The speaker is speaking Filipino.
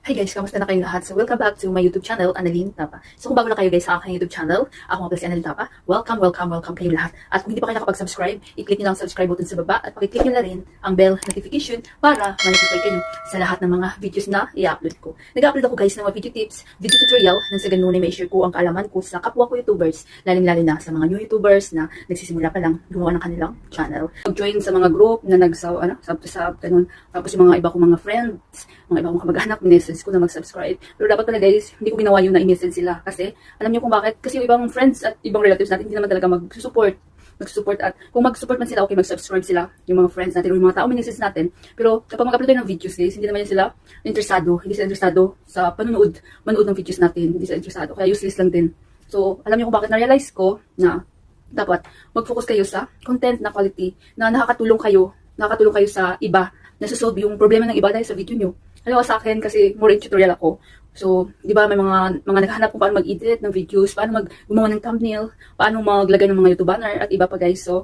Hi guys, kamusta na kayong lahat? So welcome back to my YouTube channel, Annalyn Tapa. So kung bago na kayo guys sa aking YouTube channel, ako nga pala si Annalyn Tapa. Welcome kayong lahat. At kung hindi pa kayo nakapag-subscribe, i-click nyo lang ang subscribe button sa baba at pakiclick nyo na rin ang bell notification para ma-notify kayo sa lahat ng mga videos na i-upload ko. Nag-upload ako guys ng mga video tips, video tutorial nang sa ganun ay may share ko ang kaalaman ko sa kapwa ko YouTubers, lalong-lalo na sa mga new YouTubers na nagsisimula pa lang gumawa ng kanilang channel. Mag-join sa mga group na sub ganun. Tapos yung mga iba kong mga friends, mga iba kong kamag-anak, message ko na mag-subscribe. Pero dapat pala guys, hindi ko ginawa yun na i-message sila. Kasi, alam niyo kung bakit? Kasi yung ibang friends at ibang relatives natin, hindi naman talaga mag-support at kung mag-support man sila, okay, mag-subscribe sila, yung mga friends natin, o yung mga tao message natin. Pero kapag mag-upload tayo ng videos guys, hindi naman sila interesado sa manood ng videos natin, hindi sila interesado, kaya useless lang din. So, alam niyo kung bakit na-realize ko na dapat mag-focus kayo sa content na quality, na nakakatulong kayo sa iba, na solve yung problema ng iba dahil sa video nyo. Alam sa akin kasi more in tutorial ako. So, di ba may mga naghahanap kung paano mag-edit ng videos, paano gumawa ng thumbnail, paano maglagay ng mga YouTube banner at iba pa guys. So,